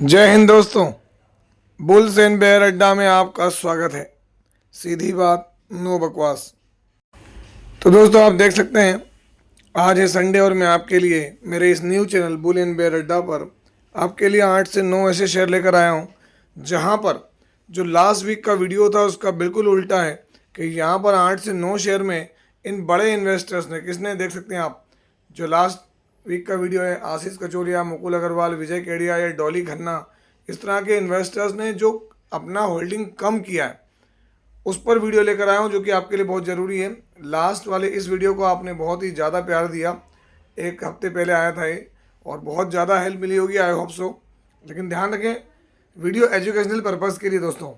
जय हिंद दोस्तों। Bulls and bear अड्डा में आपका स्वागत है। सीधी बात, नो बकवास। तो दोस्तों आप देख सकते हैं आज है संडे और मैं आपके लिए मेरे इस new channel bull and bear Adda पर आपके लिए 8 से 9 ऐसे शेयर लेकर आया हूं जहां पर जो लास्ट वीक का वीडियो था उसका बिल्कुल उल्टा है कि यहां पर 8 से 9 शेयर में इन बड़े इन्वेस्टर्स ने किसने देख सकते हैं आप। जो लास्ट वीक का वीडियो है आशीष कचोरिया, मुकुल अग्रवाल, विजय केडिया या डॉली खन्ना, इस तरह के इन्वेस्टर्स ने जो अपना होल्डिंग कम किया है उस पर वीडियो लेकर आया हूँ जो कि आपके लिए बहुत ज़रूरी है। लास्ट वाले इस वीडियो को आपने बहुत ही ज़्यादा प्यार दिया, एक हफ्ते पहले आया था ये और बहुत ज़्यादा हेल्प मिली होगी, आई होप सो। लेकिन ध्यान रखें वीडियो एजुकेशनल पर्पज़ के लिए दोस्तों,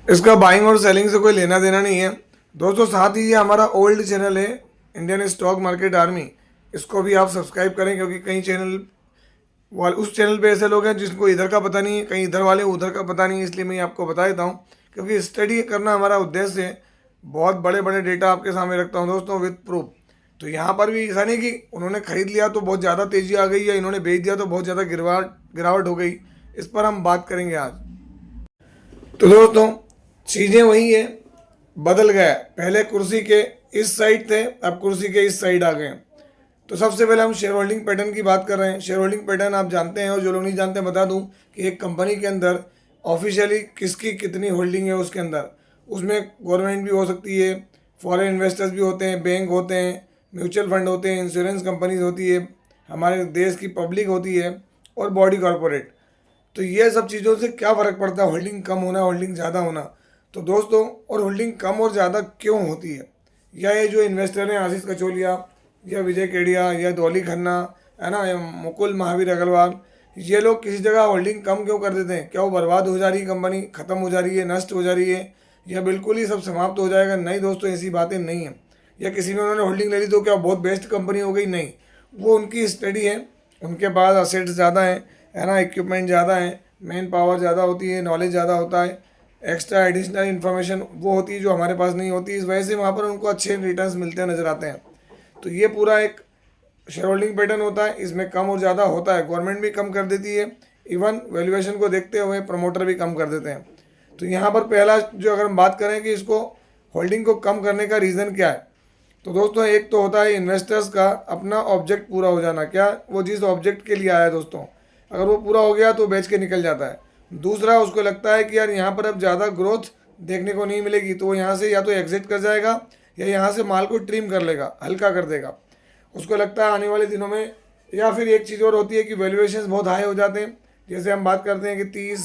इसका बाइंग और सेलिंग से कोई लेना देना नहीं है दोस्तों। साथ ही ये हमारा ओल्ड चैनल है इंडियन स्टॉक मार्केट आर्मी, इसको भी आप सब्सक्राइब करें क्योंकि कई चैनल वाले उस चैनल पे ऐसे लोग हैं जिनको इधर का पता नहीं है, कहीं इधर वाले उधर का पता नहीं है, इसलिए मैं आपको बता देता हूँ क्योंकि स्टडी करना हमारा उद्देश्य है। बहुत बड़े बड़े डेटा आपके सामने रखता हूँ दोस्तों विद प्रूफ। तो यहाँ पर भी ऐसा नहीं कि उन्होंने खरीद लिया तो बहुत ज़्यादा तेज़ी आ गई या इन्होंने बेच दिया तो बहुत ज़्यादा गिरावट हो गई, इस पर हम बात करेंगे आज। तो दोस्तों चीज़ें वही है, बदल गया। पहले कुर्सी के इस साइड थे, अब कुर्सी के इस साइड आ गए। तो सबसे पहले हम शेयर होल्डिंग पैटर्न की बात कर रहे हैं। शेयर होल्डिंग पैटर्न आप जानते हैं और जो लोग नहीं जानते बता दूं कि एक कंपनी के अंदर ऑफिशियली किसकी कितनी होल्डिंग है उसके अंदर, उसमें गवर्नमेंट भी हो सकती है, फॉरेन इन्वेस्टर्स भी होते हैं, बैंक होते हैं, म्यूचुअल फंड होते हैं, इंश्योरेंस कंपनीज होती है, हमारे देश की पब्लिक होती है और बॉडी कॉरपोरेट। तो ये सब चीज़ों से क्या फ़र्क पड़ता है, होल्डिंग कम होना होल्डिंग ज़्यादा होना। तो दोस्तों और होल्डिंग कम और ज़्यादा क्यों होती है, या ये जो इन्वेस्टर हैं आशीष कचोलिया या विजय केडिया या डॉली खन्ना है ना, या मुकुल महावीर अग्रवाल, ये लोग किसी जगह होल्डिंग कम क्यों कर देते हैं? क्या वो बर्बाद हो जा रही है, कंपनी ख़त्म हो जा रही है, नष्ट हो जा रही है, या बिल्कुल ही सब समाप्त हो जाएगा? नहीं दोस्तों, ऐसी बातें नहीं हैं। या किसी ने उन्होंने होल्डिंग ले ली तो क्या बहुत बेस्ट कंपनी हो गई? नहीं, वो उनकी स्टडी है, उनके पास असेट्स ज़्यादा हैं, है ना, इक्विपमेंट ज़्यादा है, मैन पावर ज़्यादा होती है, नॉलेज ज़्यादा होता है, एक्स्ट्रा एडिशनल इन्फॉर्मेशन वो होती है जो हमारे पास नहीं होती। इस वजह से वहाँ पर उनको अच्छे रिटर्न्स मिलते नज़र आते हैं। तो ये पूरा एक शेयर होल्डिंग पैटर्न होता है, इसमें कम और ज़्यादा होता है। गवर्नमेंट भी कम कर देती है, इवन वैल्यूएशन को देखते हुए प्रमोटर भी कम कर देते हैं। तो यहाँ पर पहला जो अगर हम बात करें कि इसको होल्डिंग को कम करने का रीज़न क्या है, तो दोस्तों एक तो होता है इन्वेस्टर्स का अपना ऑब्जेक्ट पूरा हो जाना। क्या वो जिस ऑब्जेक्ट के लिए आया है दोस्तों, अगर वो पूरा हो गया तो बेच के निकल जाता है। दूसरा उसको लगता है कि यार यहाँ पर अब ज़्यादा ग्रोथ देखने को नहीं मिलेगी, तो वो यहाँ से या तो एग्जिट कर जाएगा या यहाँ से माल को ट्रिम कर लेगा, हल्का कर देगा। उसको लगता है आने वाले दिनों में, या फिर एक चीज़ और होती है कि वैल्यूएशंस बहुत हाई हो जाते हैं। जैसे हम बात करते हैं कि 30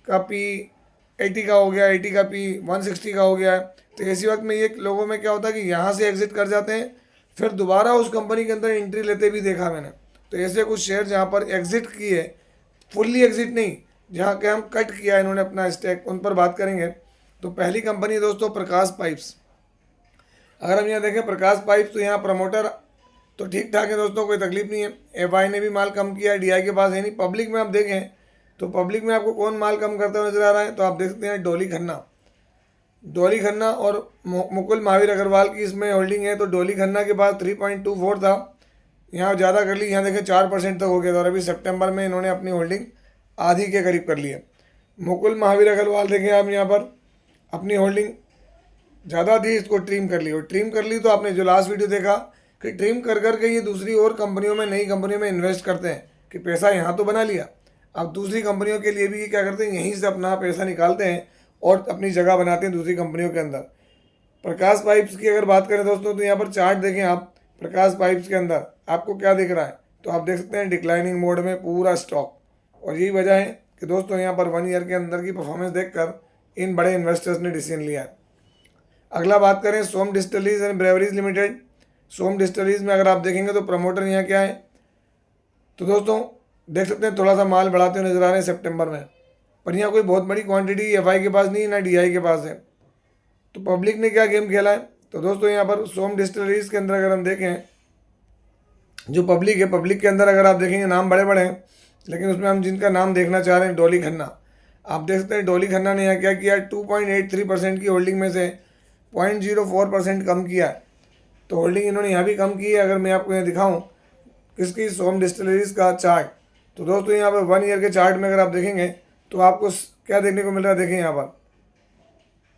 का पी 80 का हो गया, 80 का पी 160 का हो गया है। तो ऐसी वक्त में ये लोगों में क्या होता है कि यहाँ से एग्जिट कर जाते हैं, फिर दोबारा उस कंपनी के अंदर एंट्री लेते भी देखा मैंने। तो ऐसे कुछ शेयर जहाँ पर एग्जिट किए, फुल्ली एग्जिट नहीं, जहाँ के हम कट किया इन्होंने अपना स्टैक, उन पर बात करेंगे। तो पहली कंपनी है दोस्तों प्रकाश पाइप्स। अगर हम यहाँ देखें प्रकाश पाइप्स, तो यहाँ प्रमोटर तो ठीक ठाक है दोस्तों, कोई तकलीफ नहीं है। एफआई ने भी माल कम किया है, डीआई के पास है नहीं। पब्लिक में आप देखें तो पब्लिक में आपको कौन माल कम करता हुआ नजर आ रहा है, तो आप देख सकते हैं डॉली खन्ना और मुकुल महावीर अग्रवाल की इसमें होल्डिंग है। तो डॉली खन्ना के पास 3.24 था, यहाँ ज़्यादा कर ली, यहाँ देखें 4% तक हो गया था और अभी सितंबर में इन्होंने अपनी होल्डिंग आधी के करीब कर ली है। मुकुल महावीर अग्रवाल देखें आप यहाँ पर अपनी होल्डिंग ज़्यादा थी, इसको ट्रिम कर ली। और ट्रिम कर ली तो आपने जो लास्ट वीडियो देखा कि ट्रिम कर करके ये दूसरी और कंपनियों में, नई कंपनियों में इन्वेस्ट करते हैं कि पैसा यहाँ तो बना लिया, अब दूसरी कंपनियों के लिए भी ये क्या करते हैं, यहीं से अपना पैसा निकालते हैं और अपनी जगह बनाते हैं दूसरी कंपनियों के अंदर। प्रकाश पाइप्स की अगर बात करें दोस्तों, तो यहाँ पर चार्ट देखें आप, प्रकाश पाइप्स के अंदर आपको क्या दिख रहा है, तो आप देख सकते हैं डिक्लाइनिंग मोड में पूरा स्टॉक। और यही वजह है कि दोस्तों यहाँ पर 1 ईयर के अंदर की परफॉर्मेंस देखकर इन बड़े इन्वेस्टर्स ने डिसीजन लिया है। अगला बात करें Som distilleries and breweries limited. Som distilleries में अगर आप देखेंगे तो प्रमोटर यहाँ क्या है, तो दोस्तों देख सकते हैं थोड़ा सा माल बढ़ाते हुए नजर आ रहे हैं सितंबर में, पर यहाँ कोई बहुत बड़ी क्वांटिटी एफआई के पास नहीं है ना डीआई के पास है। तो पब्लिक ने क्या गेम खेला है, तो दोस्तों यहाँ पर सोम डिस्टिलरीज के अंदर अगर हम देखें, जो पब्लिक है, पब्लिक के अंदर अगर आप देखेंगे नाम बड़े बड़े हैं, लेकिन उसमें हम जिनका नाम देखना चाह रहे हैं, डॉली खन्ना। आप देख सकते हैं डॉली खन्ना ने यहाँ क्या किया, 2.83% की होल्डिंग में से 0.04% कम किया है। तो होल्डिंग इन्होंने यहाँ भी कम की है। अगर मैं आपको यहाँ दिखाऊँ किसकी, सोम डिस्टिलरीज का चार्ट, तो दोस्तों यहाँ पर 1 ईयर के चार्ट में अगर आप देखेंगे तो आपको क्या देखने को मिल रहा है, देखें यहाँ पर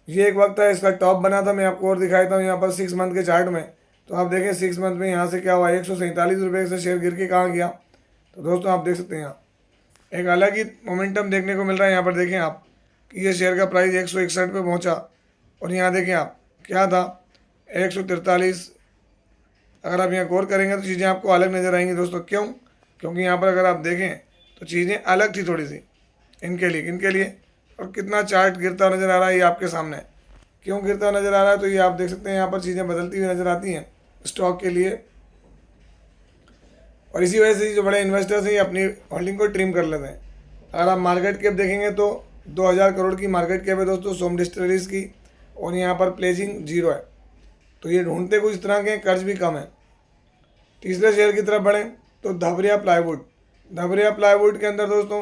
ये एक वक्त था इसका टॉप बना था। मैं आपको और दिखाता हूँ यहाँ पर 6 मंथ के चार्ट में। तो आप देखें 6 मंथ में यहाँ से क्या हुआ, 147 रुपये से शेयर गिर के कहाँ गया। तो दोस्तों आप देख सकते हैं यहाँ एक अलग ही मोमेंटम देखने को मिल रहा है। यहाँ पर देखें आप कि ये शेयर का प्राइस 161 पे पहुँचा और यहाँ देखें आप क्या था 143। अगर आप यहाँ गौर करेंगे तो चीज़ें आपको अलग नज़र आएंगी दोस्तों। क्यों? क्योंकि यहाँ पर अगर आप देखें तो चीज़ें अलग थी थोड़ी सी इनके लिए और कितना चार्ट गिरता हुआ नज़र आ रहा है ये आपके सामने। क्यों गिरता हुआ नज़र आ रहा है तो ये आप देख सकते हैं यहाँ पर चीज़ें बदलती हुई नज़र आती हैं स्टॉक के लिए, और इसी वजह से जो बड़े इन्वेस्टर्स हैं ये अपनी होल्डिंग को ट्रिम कर लेते हैं। अगर आप मार्केट कैप देखेंगे तो 2000 करोड़ की मार्केट कैप है दोस्तों सोम डिस्टिलरीज की, और यहाँ पर प्लेजिंग 0 है। तो ये ढूंढते कुछ इस तरह के, कर्ज भी कम है। तीसरे शेयर की तरफ बढ़ें तो धबरिया प्लाईवुड के अंदर दोस्तों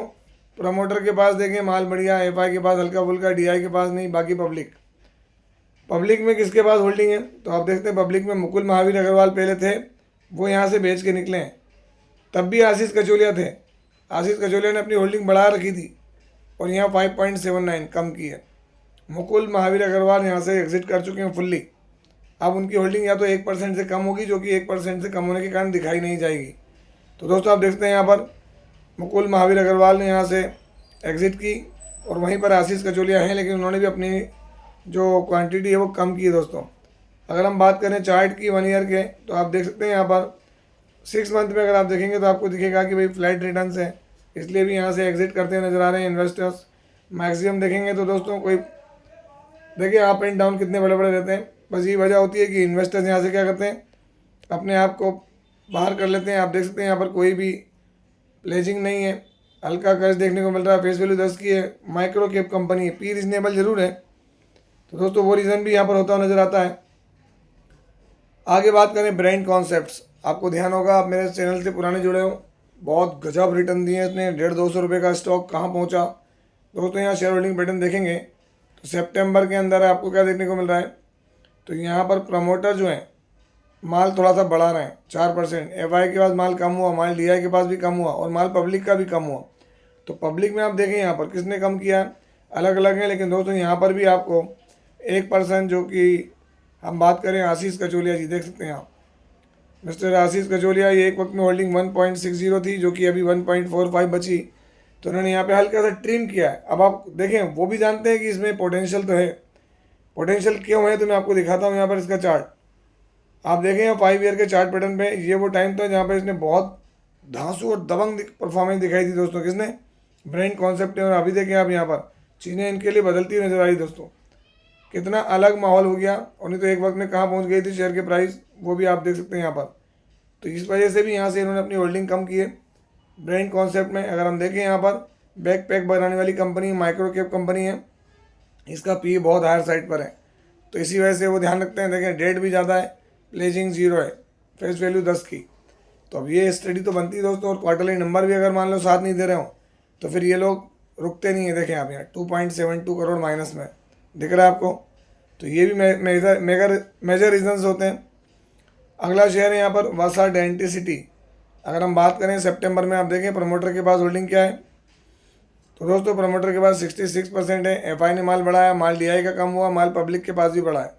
प्रमोटर के पास देखें माल बढ़िया, एफआई के पास हल्का फुल्का, डीआई के पास नहीं, बाकी पब्लिक में किसके पास होल्डिंग है तो आप देखते हैं पब्लिक में मुकुल महावीर अग्रवाल पहले थे, वो यहाँ से बेच के निकले हैं। तब भी आशीष कचोलिया थे, आशीष कचोलिया ने अपनी होल्डिंग बढ़ा रखी थी और यहाँ 5.79 कम की है। मुकुल महावीर अग्रवाल यहाँ से एग्जिट कर चुके हैं फुल्ली। अब उनकी होल्डिंग या तो 1% से कम होगी, जो कि 1% से कम होने के कारण दिखाई नहीं जाएगी। तो दोस्तों आप देखते हैं यहाँ पर मुकुल महावीर अग्रवाल ने यहाँ से एग्ज़िट की और वहीं पर आशीष कचोलिया हैं, लेकिन उन्होंने भी अपनी जो क्वांटिटी है वो कम की है दोस्तों। अगर हम बात करें चार्ट की 1 ईयर के तो आप देख सकते हैं यहाँ पर 6 मंथ में अगर आप देखेंगे तो आपको दिखेगा कि भाई फ्लैट रिटर्न्स है, इसलिए भी यहाँ से एग्ज़िट करते हुए नज़र आ रहे हैं इन्वेस्टर्स। मैक्सिमम देखेंगे तो दोस्तों कोई देखिए अप एंड डाउन कितने बड़े बड़े रहते हैं, बस यही वजह होती है कि इन्वेस्टर्स यहाँ से क्या करते हैं अपने आप को बाहर कर लेते हैं। आप देख सकते हैं यहाँ पर कोई भी प्लेजिंग नहीं है, हल्का कर्ज देखने को मिल रहा है, फेस वैल्यू 10 की है, माइक्रो कैप कंपनी है, पी रीजनेबल जरूर है। तो दोस्तों वो रीज़न भी यहाँ पर होता हुआ नज़र आता है। आगे बात करें ब्रांड कॉन्सेप्ट्स, आपको ध्यान होगा आप मेरे चैनल से पुराने जुड़े हो, बहुत गजब रिटर्न दिए इसने। 150-200 रुपये का स्टॉक कहाँ पहुँचा दोस्तों। यहाँ शेयर होल्डिंग पैटर्न देखेंगे तो सितंबर के अंदर आपको क्या देखने को मिल रहा है, तो यहाँ पर प्रमोटर जो हैं माल थोड़ा सा बढ़ा रहे हैं 4%, एफआई के पास माल कम हुआ, माल डीआई के पास भी कम हुआ और माल पब्लिक का भी कम हुआ। तो पब्लिक में आप देखें यहाँ पर किसने कम किया है, अलग अलग है, लेकिन दोस्तों यहाँ पर भी आपको 1% जो कि हम बात करें आशीष कचोलिया जी, देख सकते हैं आप मिस्टर आशीष कचोलिया, ये एक वक्त में होल्डिंग 1.60 थी जो कि अभी 1.45 बची। तो उन्होंने यहाँ पे हल्का सा ट्रिम किया है। अब आप देखें वो भी जानते हैं कि इसमें पोटेंशियल तो है, पोटेंशियल क्यों है तो मैं आपको दिखाता हूँ यहाँ पर इसका चार्ट। आप देखें यहाँ 5 ईयर के चार्ट पैटर्न पे, ये वो टाइम था जहाँ पर इसने बहुत धांसू और दबंग परफॉर्मेंस दिखाई थी दोस्तों, किसने, ब्रांड कॉन्सेप्ट ने। और अभी देखें आप यहाँ पर चीज़ें इनके लिए बदलती हुई नजर आ रही दोस्तों, कितना अलग माहौल हो गया। और नहीं तो एक वक्त में कहाँ पहुँच गई थी शेयर के प्राइस, वो भी आप देख सकते हैं यहाँ पर। तो इस वजह से भी यहाँ से इन्होंने अपनी होल्डिंग कम की है ब्रांड कॉन्सेप्ट में। अगर हम देखें यहाँ पर बैकपैक बनाने वाली कंपनी माइक्रो कैप कंपनी है, इसका पी बहुत हायर साइड पर है, तो इसी वजह से वो ध्यान रखते हैं। देखें डेट भी ज़्यादा है, प्लेजिंग 0 है, फेस वैल्यू 10 की। तो अब ये स्टडी तो बनती है दोस्तों, और क्वार्टरली नंबर भी अगर मान लो साथ नहीं दे रहे हो तो फिर ये लोग रुकते नहीं है। देखें आप यहाँ 2.72 करोड़ माइनस में दिख रहा है आपको। तो ये भी मेजर रीजंस होते हैं। अगला शेयर है यहाँ पर वासा डेंटिसिटी। अगर हम बात करें सितंबर में आप देखें प्रमोटर के पास होल्डिंग क्या है, तो दोस्तों प्रमोटर के पास 66% है। एफआई ने माल बढ़ाया, माल डीआई का कम हुआ, माल पब्लिक के पास भी बढ़ा है।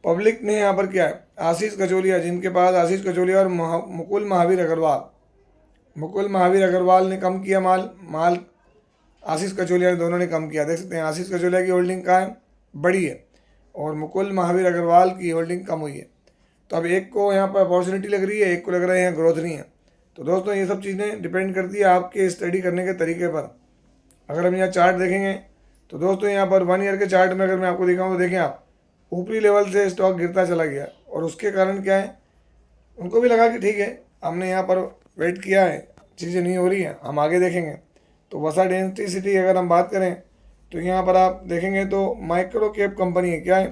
पब्लिक ने यहाँ पर क्या है आशीष कचोलिया, जिनके पास आशीष कचोलिया और मुकुल महावीर अग्रवाल ने कम किया माल आशीष कचोलिया ने, दोनों ने कम किया। देख सकते हैं आशीष कचोलिया की होल्डिंग कहाँ है, बड़ी है, और मुकुल महावीर अग्रवाल की होल्डिंग कम हुई है। तो अब एक को यहाँ पर अपॉर्चुनिटी लग रही है, एक को लग रहा है यहाँ ग्रोथ नहीं है। तो दोस्तों ये सब चीज़ें डिपेंड करती है आपके स्टडी करने के तरीके पर। अगर हम यहाँ चार्ट देखेंगे तो दोस्तों यहाँ पर 1 ईयर के चार्ट में अगर मैं आपको दिखाऊँ तो देखें आप ऊपरी लेवल से स्टॉक गिरता चला गया, और उसके कारण क्या है, उनको भी लगा कि ठीक है हमने यहाँ पर वेट किया है, चीज़ें नहीं हो रही हैं, हम आगे देखेंगे। तो वसा डेंसिटी अगर हम बात करें तो यहाँ पर आप देखेंगे तो माइक्रो कैप कंपनी है, क्या है,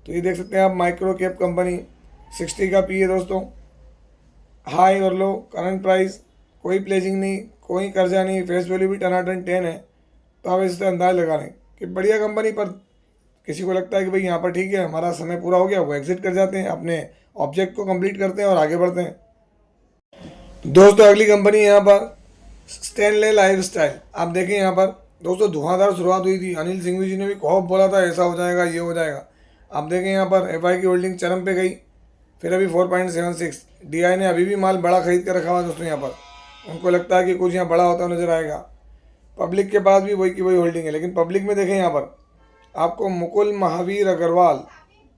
तो ये देख सकते हैं आप माइक्रो कैप कंपनी 60 का पी है दोस्तों, हाई और लो, करंट प्राइस, कोई प्लेजिंग नहीं, कोई कर्जा नहीं, फेस वैल्यू भी 10 है। तो आप इससे अंदाज लगा लें कि बढ़िया कंपनी। पर किसी को लगता है कि भाई यहाँ पर ठीक है हमारा समय पूरा हो गया, वो एग्जिट कर जाते हैं, अपने ऑब्जेक्ट को कंप्लीट करते हैं और आगे बढ़ते हैं। दोस्तों अगली कंपनी यहाँ पर स्टेनले लाइफ स्टाइल। आप देखें यहाँ पर दोस्तों धुआंधार शुरुआत हुई थी। अनिल सिंघवी जी ने भी खौफ बोला था ऐसा हो जाएगा ये हो जाएगा। आप देखें यहाँ पर एफआई की होल्डिंग चरम पे गई, फिर अभी 4.76। डीआई ने अभी भी माल बड़ा खरीद कर रखा हुआ दोस्तों। यहाँ पर उनको लगता है कि कुछ यहाँ बड़ा होता नजर आएगा। पब्लिक के पास भी वही की वही होल्डिंग है, लेकिन पब्लिक में देखें यहाँ पर आपको मुकुल महावीर अग्रवाल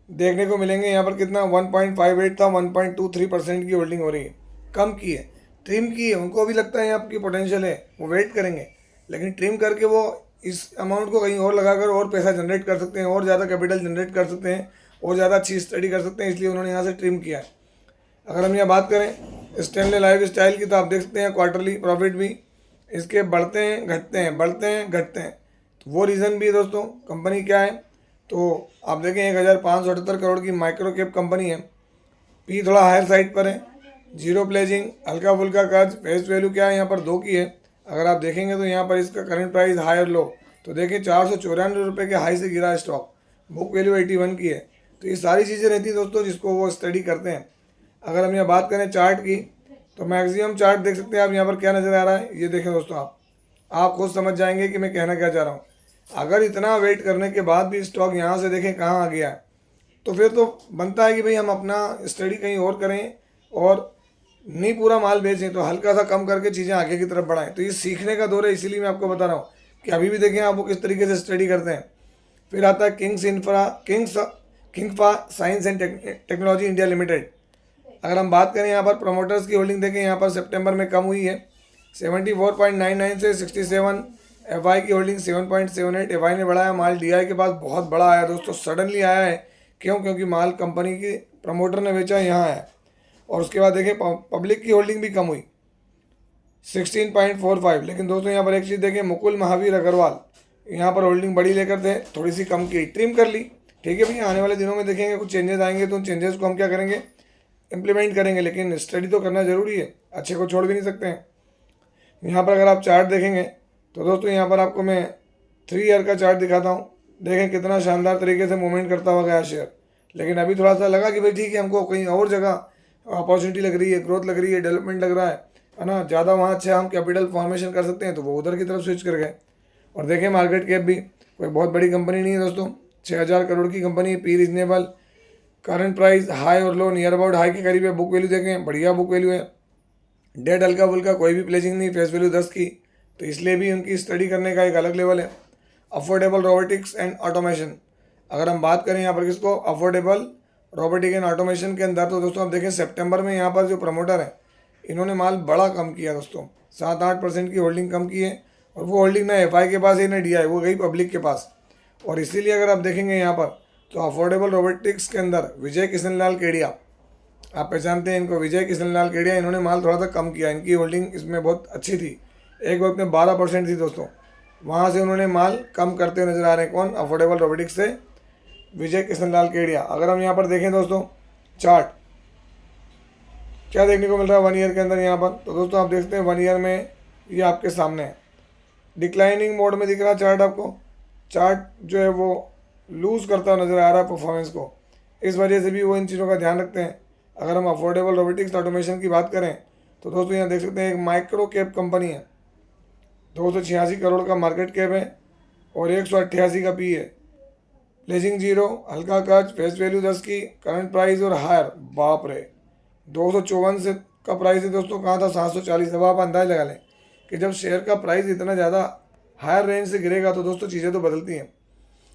देखने को मिलेंगे। यहाँ पर कितना 1.58 था, 1.23% की होल्डिंग हो रही है। कम की है, ट्रिम की है। उनको भी लगता है यहाँ आपकी पोटेंशियल है, वो वेट करेंगे, लेकिन ट्रिम करके वो इस अमाउंट को कहीं और लगाकर और पैसा जनरेट कर सकते हैं, और ज़्यादा कैपिटल जनरेट कर सकते हैं, और ज़्यादा अच्छी स्टडी कर सकते हैं, इसलिए उन्होंने यहाँ से ट्रिम किया है। अगर हम यहाँ बात करें स्टेनले लाइफ स्टाइल की, तो आप देख सकते हैं क्वार्टरली प्रॉफिट भी इसके बढ़ते हैं घटते हैं, बढ़ते हैं घटते हैं। तो वो रीज़न भी है दोस्तों। कंपनी क्या है तो आप देखें 1578 करोड़ की माइक्रो कैप कंपनी है। पी थोड़ा हायर साइड पर है, जीरो प्लेजिंग, हल्का फुल्का कर्ज। फेस वैल्यू क्या है यहाँ पर 2 की है। अगर आप देखेंगे तो यहाँ पर इसका करंट प्राइस हाई और लो, तो देखिए 494 रुपये के हाई से गिरा स्टॉक। बुक वैल्यू 81 की है। तो ये सारी चीज़ें रहती हैं दोस्तों जिसको वो स्टडी करते हैं। अगर हम यहाँ बात करें चार्ट की, तो मैक्सिमम चार्ट देख सकते हैं आप यहाँ पर क्या नज़र आ रहा है। ये देखें दोस्तों, आप खुद समझ जाएंगे कि मैं कहना क्या चाह रहा हूँ। अगर इतना वेट करने के बाद भी स्टॉक यहाँ से देखें कहाँ आ गया है, तो फिर तो बनता है कि भाई हम अपना स्टडी कहीं और करें, और नहीं पूरा माल बेचें तो हल्का सा कम करके चीज़ें आगे की तरफ बढ़ाएं। तो ये सीखने का दौर है, इसीलिए मैं आपको बता रहा हूँ कि अभी भी देखें आप वो किस तरीके से स्टडी करते हैं। फिर आता है Kingfa science and technology India limited. अगर हम बात करें यहाँ पर प्रमोटर्स की होल्डिंग देखें, यहाँ पर सितंबर में कम हुई है 74.99 से 67। एफआई की होल्डिंग 7.78। एफआई ने बढ़ाया माल, डीआई के पास बहुत बड़ा आया दोस्तों, सडनली आया है। क्यों? क्योंकि माल कंपनी की प्रमोटर ने बेचा, यहाँ है। और उसके बाद देखें पब्लिक की होल्डिंग भी कम हुई 16.45। लेकिन दोस्तों यहाँ पर एक चीज़ देखें, मुकुल महावीर अग्रवाल यहाँ पर होल्डिंग बड़ी लेकर थे, थोड़ी सी कम की, ट्रिम कर ली। ठीक है भैया, आने वाले दिनों में देखेंगे कुछ चेंजेस आएंगे तो उन चेंजेस को हम क्या करेंगे, इम्प्लीमेंट करेंगे। लेकिन स्टडी तो करना ज़रूरी है, अच्छे को छोड़ भी नहीं सकते हैं। यहाँ पर अगर आप चार्ट देखेंगे तो दोस्तों यहाँ पर आपको मैं 3 ईयर का चार्ट दिखाता हूँ। देखें कितना शानदार तरीके से मूवमेंट करता हुआ गया शेयर। लेकिन अभी थोड़ा सा लगा कि भाई ठीक है, हमको कहीं और जगह अपॉर्चुनिटी लग रही है, ग्रोथ लग रही है, डेवलपमेंट लग रहा है ना, ज़्यादा वहाँ अच्छा हम कैपिटल फॉर्मेशन कर सकते हैं, तो वो उधर की तरफ स्विच कर गए। और देखें मार्केट कैप भी कोई बहुत बड़ी कंपनी नहीं है दोस्तों, 6000 करोड़ की कंपनी है। P reasonable, current price high और लो नियर अबाउट हाई के करीब है। बुक वैल्यू देखें, बढ़िया बुक वैल्यू है। डेट हल्का फुल्का, कोई भी प्लेजिंग नहीं, फेस वैल्यू 10 की। तो इसलिए भी उनकी स्टडी करने का एक अलग लेवल है। अफोर्डेबल रोबोटिक्स एंड ऑटोमेशन, अगर हम बात करें यहाँ पर किसको, अफोर्डेबल रोबोटिक एंड ऑटोमेशन के अंदर, तो दोस्तों आप देखें सितंबर में यहाँ पर जो प्रमोटर है इन्होंने माल बड़ा कम किया दोस्तों, 7-8% की होल्डिंग कम की है। और वो होल्डिंग ना एफआई के पास है ना डीआई, वो गई पब्लिक के पास। और इसीलिए अगर आप देखेंगे यहाँ पर, तो अफोर्डेबल रोबोटिक्स के अंदर विजय किशन लाल केडिया, आप पहचानते हैं इनको, विजय किशन लाल केडिया, इन्होंने माल थोड़ा सा कम किया। इनकी होल्डिंग इसमें बहुत अच्छी थी, एक वक्त में 12% थी दोस्तों, वहाँ से उन्होंने माल कम करते हुए नजर आ रहे हैं। कौन? अफोर्डेबल रोबोटिक्स से विजय किशन लाल केडिया। अगर हम यहाँ पर देखें दोस्तों चार्ट, क्या देखने को मिल रहा है 1 ईयर के अंदर यहाँ पर, तो दोस्तों आप देखते हैं 1 ईयर में ये आपके सामने है, डिक्लाइनिंग मोड में दिख रहा चार्ट आपको। चार्ट जो है वो लूज़ करता हुआ नज़र आ रहा है परफॉर्मेंस को, इस वजह से भी वो इन चीज़ों का ध्यान रखते हैं। अगर हम अफोर्डेबल रोबोटिक्स ऑटोमेशन की बात करें, तो दोस्तों यहाँ देख सकते हैं एक माइक्रो कैप कंपनी है, 286 करोड़ का मार्केट कैप है और 188 का पी है। प्लेजिंग जीरो, हल्का कर्ज, फेस वैल्यू 10 की, करंट प्राइस और हायर, बाप रे 254 से का प्राइस है दोस्तों, कहाँ था 740। अब आप अंदाज लगा लें कि जब शेयर का प्राइस इतना ज़्यादा हायर रेंज से गिरेगा तो दोस्तों चीज़ें तो बदलती हैं।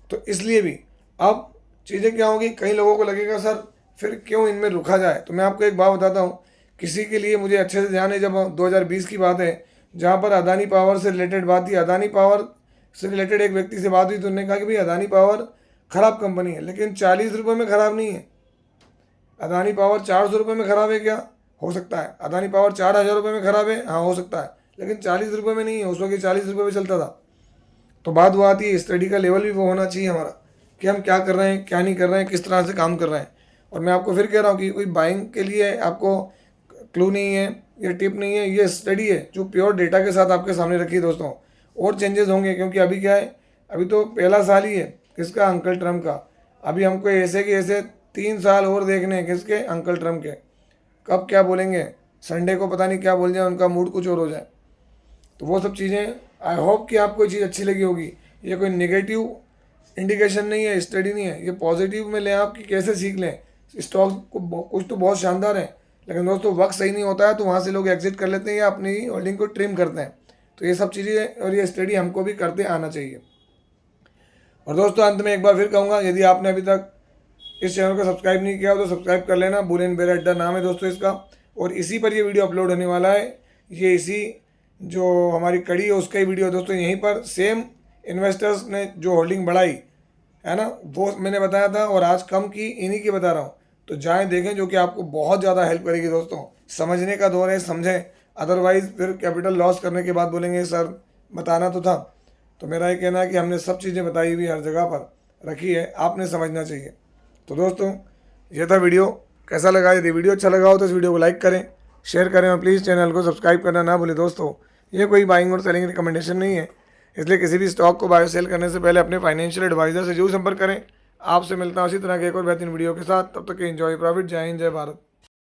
तो इसलिए भी अब चीज़ें क्या होंगी, कई लोगों को लगेगा सर फिर क्यों इनमें रुका जाए। तो मैं आपको एक बात बताता हूँ, किसी के लिए मुझे अच्छे से ध्यान है, जब 2020 की बात है जहाँ पर अदानी पावर से रिलेटेड बात थी, अदानी पावर से रिलेटेड एक व्यक्ति से बात हुई तो उन्होंने कहा कि भाई अदानी पावर ख़राब कंपनी है, लेकिन 40 रुपये में ख़राब नहीं है। अदानी पावर 400 रुपये में ख़राब है क्या? हो सकता है। अदानी पावर 4000 रुपये में ख़राब है, हाँ हो सकता है, लेकिन 40 रुपये में नहीं है। उस वक्त 40 रुपये में चलता था। तो बात वो आती है, स्टडी का लेवल भी वो होना चाहिए हमारा कि हम क्या कर रहे हैं, क्या नहीं कर रहे हैं, किस तरह से काम कर रहे हैं। और मैं आपको फिर कह रहा हूँ कि कोई बाइंग के लिए आपको क्लू नहीं है, ये टिप नहीं है, ये स्टडी है जो प्योर डेटा के साथ आपके सामने रखी है दोस्तों। और चेंजेस होंगे, क्योंकि अभी क्या है, अभी तो पहला साल ही है किसका, अंकल ट्रम्प का। अभी हमको ऐसे कि ऐसे 3 साल और देखने हैं, किसके, अंकल ट्रम्प के। कब क्या बोलेंगे संडे को पता नहीं क्या बोल जाए, उनका मूड कुछ और हो जाए। तो वो सब चीज़ें, आई होप कि आपको ये चीज़ अच्छी लगी होगी। ये कोई नेगेटिव इंडिकेशन नहीं है, स्टडी नहीं है, ये पॉजिटिव में लें आप कि कैसे सीख लें। स्टॉक को कुछ तो बहुत शानदार है, लेकिन दोस्तों वक्त सही नहीं होता है तो वहाँ से लोग एग्जिट कर लेते हैं या अपनी होल्डिंग को ट्रिम करते हैं। तो ये सब चीज़ें और ये स्टडी हमको भी करते आना चाहिए। और दोस्तों अंत में एक बार फिर कहूँगा, यदि आपने अभी तक इस चैनल को सब्सक्राइब नहीं किया हो तो सब्सक्राइब कर लेना। बुल एंड बेयर अड्डा नाम है दोस्तों इसका, और इसी पर ये वीडियो अपलोड होने वाला है। ये इसी जो हमारी कड़ी है उसका ही वीडियो दोस्तों, यहीं पर सेम इन्वेस्टर्स ने जो होल्डिंग बढ़ाई है ना, वो मैंने बताया था, और आज कम की इन्हीं की बता रहा हूँ। तो जाएँ देखें, जो कि आपको बहुत ज़्यादा हेल्प करेगी दोस्तों। समझने का दौर है, समझें, अदरवाइज़ फिर कैपिटल लॉस करने के बाद बोलेंगे सर बताना तो था। तो मेरा ये कहना है कि हमने सब चीज़ें बताई हुई हर जगह पर रखी है, आपने समझना चाहिए। तो दोस्तों ये था वीडियो, कैसा लगा? यदि वीडियो अच्छा लगा हो तो इस वीडियो को लाइक करें, शेयर करें, और प्लीज़ चैनल को सब्सक्राइब करना ना भूलें। दोस्तों ये कोई बाइंग और सेलिंग रिकमेंडेशन नहीं है, इसलिए किसी भी स्टॉक को बाय सेल करने से पहले अपने फाइनेंशियल एडवाइजर से जरूर संपर्क करें। आपसे मिलता हूँ इसी तरह के एक और बेहतरीन वीडियो के साथ। तब तक के एंजॉय प्रॉफिट। जय हिंद, जय भारत।